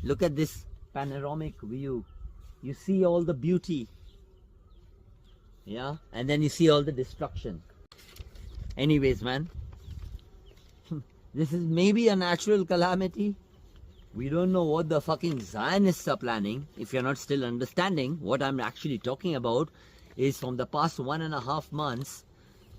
Look at this panoramic view. You see all the beauty. Yeah, and then you see all the destruction. Anyways, man, this is maybe a natural calamity. We don't know what the fucking Zionists are planning. If you're not still understanding, what I'm actually talking about is from the past 1.5 months,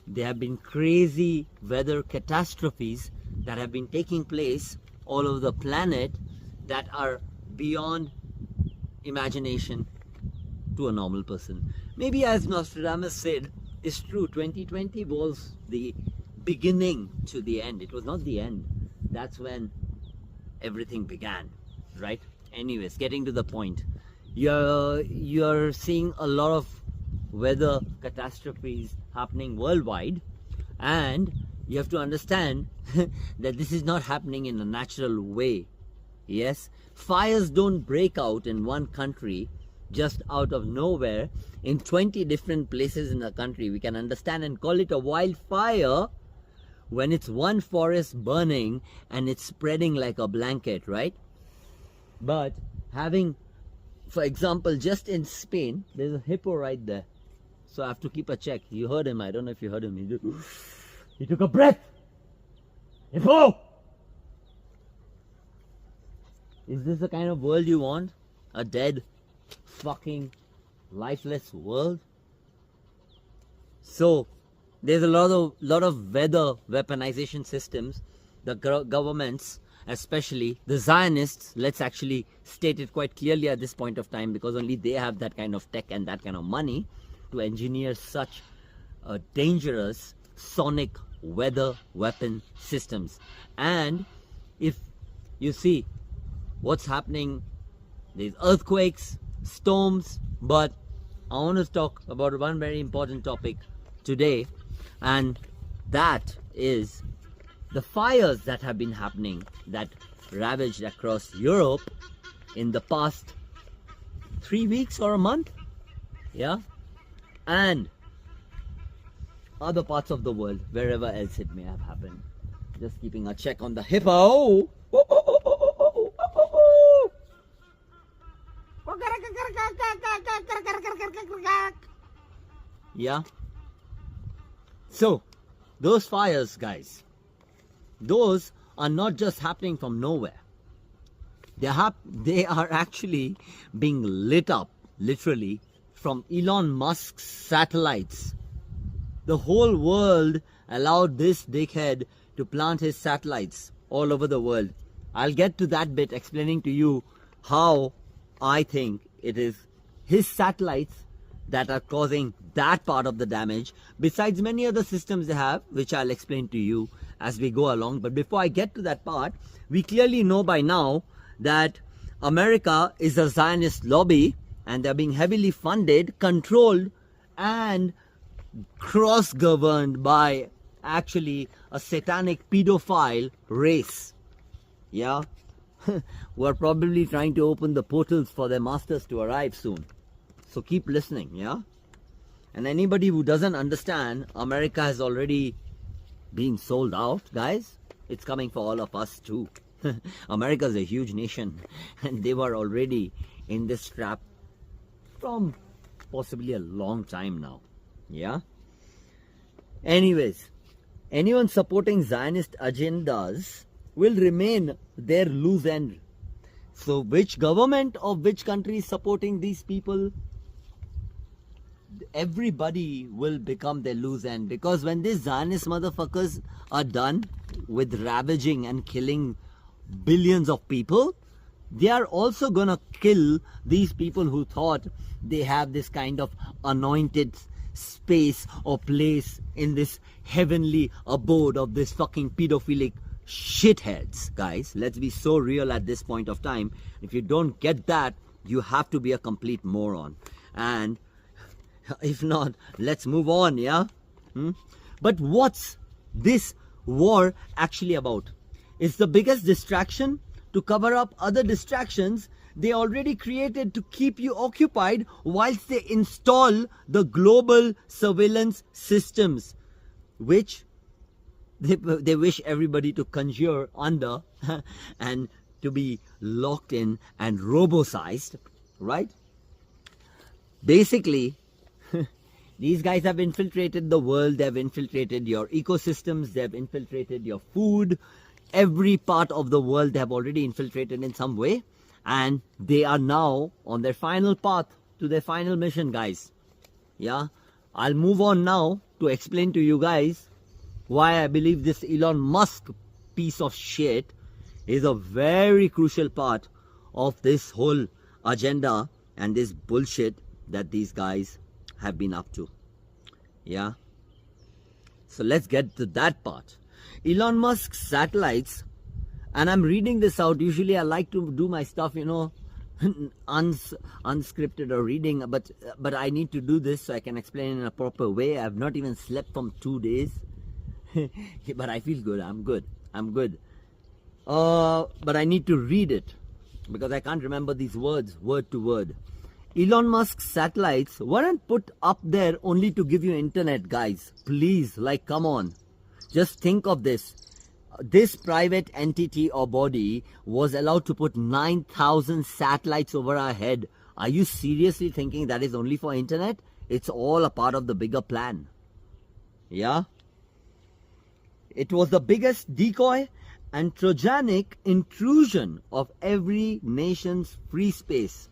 there have been crazy weather catastrophes that have been taking place all over the planet that are beyond imagination to a normal person. Maybe as Nostradamus said, it's true, 2020 was the beginning to the end. It was not the end. That's when everything began, right? Anyways, getting to the point. You're seeing a lot of weather catastrophes happening worldwide, and you have to understand that this is not happening in a natural way. Yes, fires don't break out in one country just out of nowhere in 20 different places in the country. We can understand and call it a wildfire when it's one forest burning and it's spreading like a blanket, right? But having, for example, just in Spain, there's a hippo right there. So I have to keep a check. You heard him. I don't know if you heard him. He took a breath. Hippo! Is this the kind of world you want? A dead, fucking, lifeless world? So, there's a lot of weather weaponization systems. The governments, especially the Zionists, let's actually state it quite clearly at this point of time, because only they have that kind of tech and that kind of money to engineer such dangerous sonic weather weapon systems. And if you see what's happening, there's earthquakes, storms, but I want to talk about one very important topic today, and that is the fires that have been happening, that ravaged across Europe in the past 3 weeks or a month, yeah, and other parts of the world, wherever else it may have happened. Just keeping a check on the hippo. Yeah. So, those fires, guys, those are not just happening from nowhere. They are actually being lit up, literally, from Elon Musk's satellites. The whole world allowed this dickhead to plant his satellites all over the world. I'll get to that bit, explaining to you how I think it is his satellites that are causing that part of the damage, besides many other systems they have, which I'll explain to you as we go along. But before I get to that part, we clearly know by now that America is a Zionist lobby, and they're being heavily funded, controlled, and cross-governed by actually a satanic pedophile race. Yeah, we're probably trying to open the portals for their masters to arrive soon. So keep listening, yeah? And anybody who doesn't understand, America has already been sold out, guys. It's coming for all of us too. America is a huge nation, and they were already in this trap from possibly a long time now. Yeah? Anyways, anyone supporting Zionist agendas will remain their loose end. So which government of which country is supporting these people? Everybody will become their loose end, because when these Zionist motherfuckers are done with ravaging and killing billions of people, they are also gonna kill these people who thought they have this kind of anointed space or place in this heavenly abode of this fucking pedophilic shitheads. Guys, let's be so real at this point of time. If you don't get that, you have to be a complete moron. And if not, let's move on, yeah? But what's this war actually about? It's the biggest distraction to cover up other distractions they already created to keep you occupied whilst they install the global surveillance systems, which they wish everybody to conjure under and to be locked in and robo-sized, right? Basically, these guys have infiltrated the world. They've infiltrated your ecosystems. They've infiltrated your food. Every part of the world they have already infiltrated in some way. And they are now on their final path to their final mission, guys. Yeah, I'll move on now to explain to you guys why I believe this Elon Musk piece of shit is a very crucial part of this whole agenda and this bullshit that these guys have been up to. Yeah, so let's get to that part. Elon Musk's satellites, and I'm reading this out. Usually I like to do my stuff, you know, unscripted or reading, but I need to do this so I can explain in a proper way. I've not even slept from 2 days. But I feel good. I'm good. But I need to read it because I can't remember these words word to word. Elon Musk's satellites weren't put up there only to give you internet, guys. Please, like, come on. Just think of this. This private entity or body was allowed to put 9,000 satellites over our head. Are you seriously thinking that is only for internet? It's all a part of the bigger plan. Yeah? It was the biggest decoy and Trojanic intrusion of every nation's free space.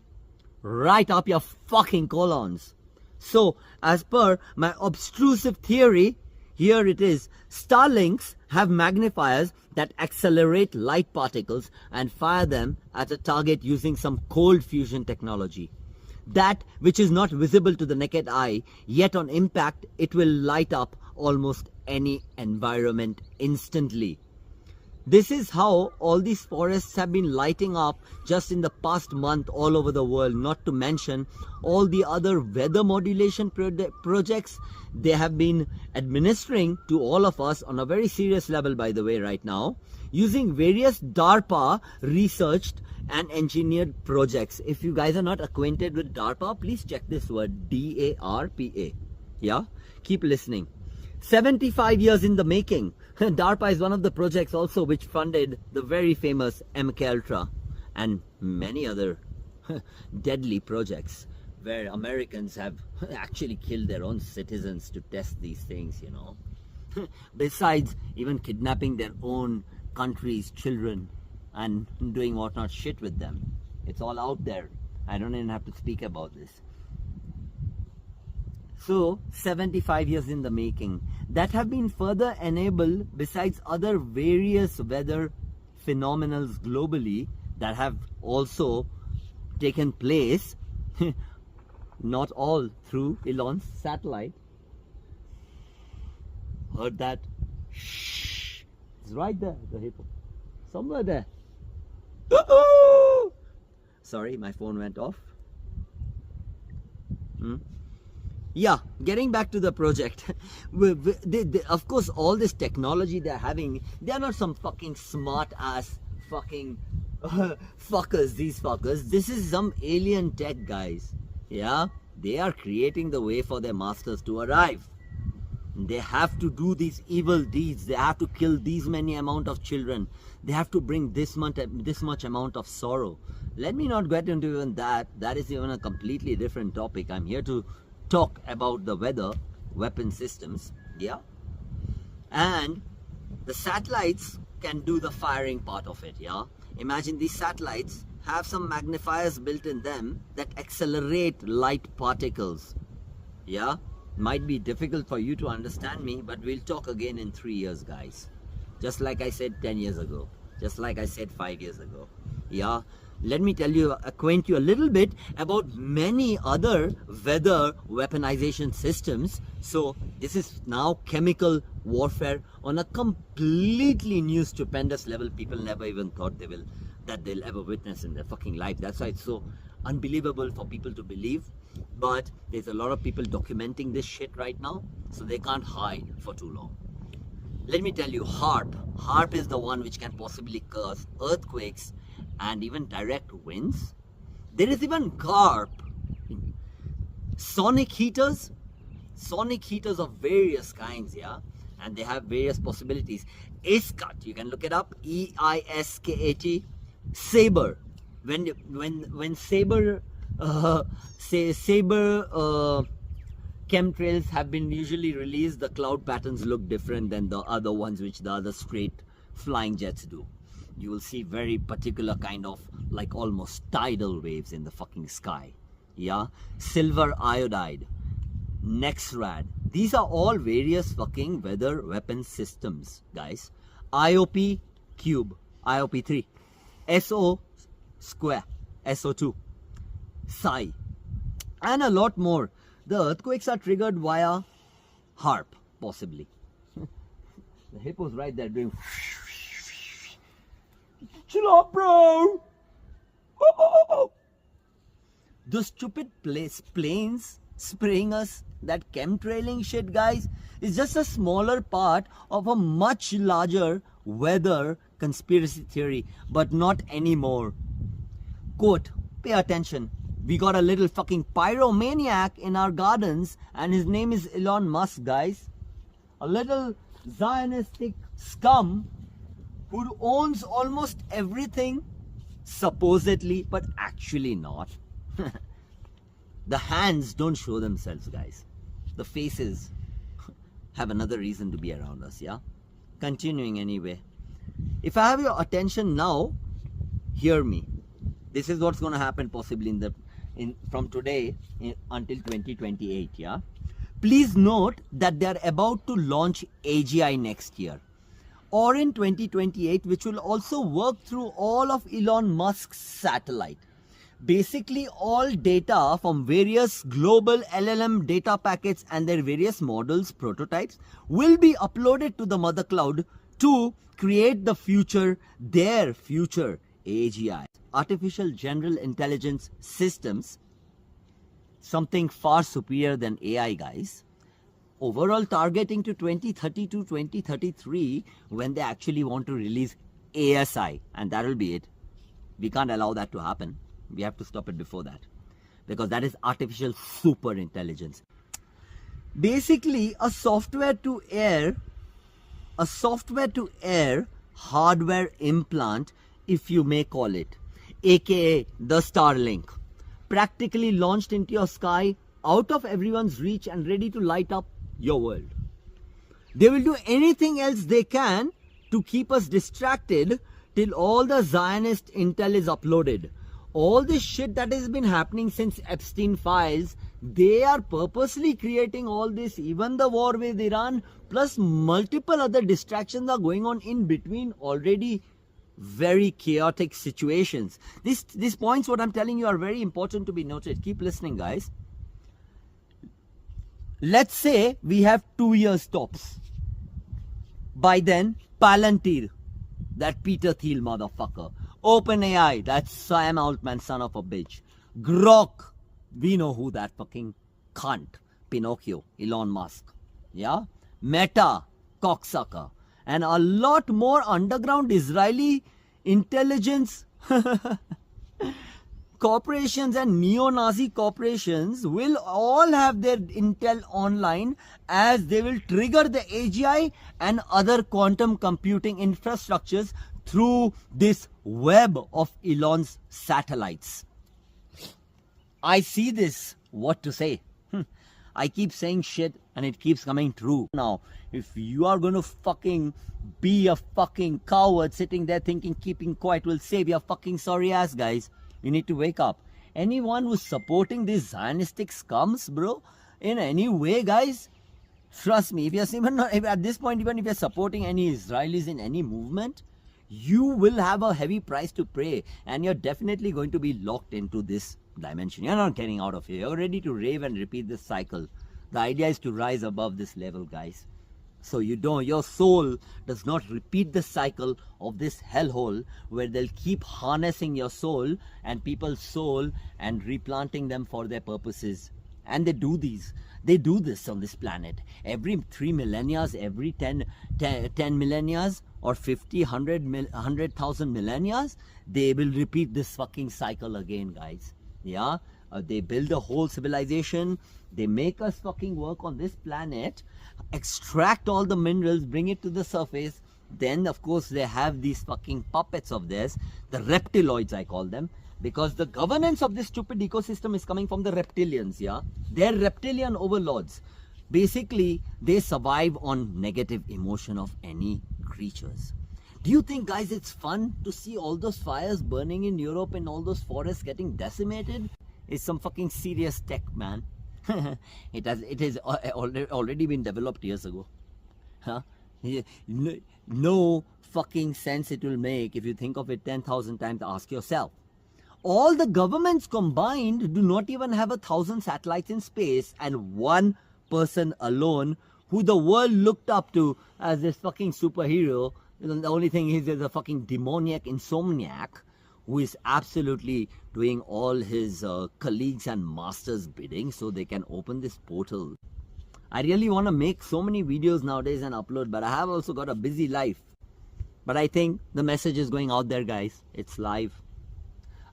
Right up your fucking colons. So, as per my obtrusive theory, here it is. Starlinks have magnifiers that accelerate light particles and fire them at a target using some cold fusion technology. That which is not visible to the naked eye, yet on impact it will light up almost any environment instantly. This is how all these forests have been lighting up just in the past month all over the world, not to mention all the other weather modulation projects they have been administering to all of us on a very serious level, by the way, right now, using various DARPA researched and engineered projects. If you guys are not acquainted with DARPA, please check this word, DARPA. Yeah, keep listening. 75 years in the making. DARPA is one of the projects also which funded the very famous MKUltra and many other deadly projects where Americans have actually killed their own citizens to test these things, you know. Besides even kidnapping their own country's children and doing whatnot shit with them. It's all out there. I don't even have to speak about this. So, 75 years in the making, that have been further enabled besides other various weather phenomena globally that have also taken place, not all through Elon's satellite. Heard that? Shh. It's right there, the hippo. Somewhere there. Sorry, my phone went off. Yeah, getting back to the project. Of course, all this technology they're having, they're not some fucking smart ass fucking fuckers, these fuckers. This is some alien tech, guys. Yeah, they are creating the way for their masters to arrive. They have to do these evil deeds. They have to kill these many amount of children. They have to bring this much amount of sorrow. Let me not get into even that. That is even a completely different topic. I'm here to talk about the weather weapon systems. Yeah, and the satellites can do the firing part of it. Yeah, imagine these satellites have some magnifiers built in them that accelerate light particles. Yeah, might be difficult for you to understand me, but we'll talk again in 3 years, guys. Just like I said 10 years ago, just like I said 5 years ago. Yeah, let me tell you, acquaint you a little bit about many other weather weaponization systems. So this is now chemical warfare on a completely new stupendous level people never even thought they'll ever witness in their fucking life. That's why it's so unbelievable for people to believe. But there's a lot of people documenting this shit right now, so they can't hide for too long. Let me tell you, HARP. HARP is the one which can possibly cause earthquakes and even direct winds. There is even GARP, sonic heaters of various kinds, yeah, and they have various possibilities. ISCAT, you can look it up, EISKAT, Saber. When Saber chemtrails have been usually released, the cloud patterns look different than the other ones which the other straight flying jets do. You will see very particular kind of like almost tidal waves in the fucking sky. Yeah, silver iodide, Nexrad. These are all various fucking weather weapon systems, guys. IOP cube, IOP3, SO square, SO2, Psi, and a lot more. The earthquakes are triggered via HARP, possibly. The hippo's right there doing. Chill out, bro. The stupid planes spraying us, that chemtrailing shit, guys, is just a smaller part of a much larger weather conspiracy theory, but not anymore. Quote, pay attention. We got a little fucking pyromaniac in our gardens, and his name is Elon Musk, guys. A little Zionistic scum who owns almost everything, supposedly, but actually not. The hands don't show themselves, guys. The faces have another reason to be around us, yeah? Continuing anyway. If I have your attention now, hear me. This is what's going to happen possibly from today until 2028, yeah? Please note that they are about to launch AGI next year, or in 2028, which will also work through all of Elon Musk's satellite. Basically, all data from various global LLM data packets and their various models, prototypes, will be uploaded to the mother cloud to create the future, their future AGI. Artificial General Intelligence Systems, something far superior than AI, guys. Overall targeting to 2030 to 2033 when they actually want to release ASI, and that will be it. We can't allow that to happen. We have to stop it before that, because that is artificial super intelligence. Basically, a software to air hardware implant, if you may call it, aka the Starlink, practically launched into your sky, out of everyone's reach and ready to light up your world. They will do anything else they can to keep us distracted till all the Zionist intel is uploaded. All this shit that has been happening since Epstein files, they are purposely creating all this. Even the war with Iran, plus multiple other distractions are going on in between already very chaotic situations. These points, what I'm telling you, are very important to be noted. Keep listening, guys. Let's say we have 2 years tops. By then, Palantir, that Peter Thiel motherfucker, OpenAI, that Sam Altman son of a bitch, Grok, we know who that fucking cunt, Pinocchio, Elon Musk, yeah, Meta, cocksucker, and a lot more underground Israeli intelligence corporations and neo-Nazi corporations will all have their intel online, as they will trigger the AGI and other quantum computing infrastructures through this web of Elon's satellites. I see this. What to say? I keep saying shit and it keeps coming true. Now, if you are going to fucking be a fucking coward sitting there thinking keeping quiet will save your fucking sorry ass, guys, you need to wake up. Anyone who's supporting these Zionistic scums, bro, in any way, guys, trust me, if at this point, even if you're supporting any Israelis in any movement, you will have a heavy price to pay, and you're definitely going to be locked into this dimension. You're not getting out of here. You're ready to rave and repeat this cycle. The idea is to rise above this level, guys. So your soul does not repeat the cycle of this hellhole where they'll keep harnessing your soul and people's soul and replanting them for their purposes. And they do this on this planet. Every 3 millennia, every 10 millennia, or 50, 100,000 millennia, they will repeat this fucking cycle again, guys. Yeah, they build a whole civilization. They make us fucking work on this planet, extract all the minerals, bring it to the surface, then of course they have these fucking puppets of theirs, the reptiloids I call them, because the governance of this stupid ecosystem is coming from the reptilians, yeah? They're reptilian overlords. Basically, they survive on negative emotion of any creatures. Do you think, guys, it's fun to see all those fires burning in Europe and all those forests getting decimated? It's some fucking serious tech, man. It has already been developed years ago. Huh? No fucking sense it will make if you think of it 10,000 times. Ask yourself. All the governments combined do not even have 1,000 satellites in space, and one person alone who the world looked up to as this fucking superhero. The only thing is there's a fucking demoniac insomniac who is absolutely doing all his colleagues and masters bidding so they can open this portal. I really want to make so many videos nowadays and upload, but I have also got a busy life. But I think the message is going out there, guys. It's live.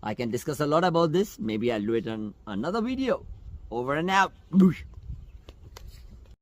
I can discuss a lot about this. Maybe I'll do it on another video. Over and out. Boosh.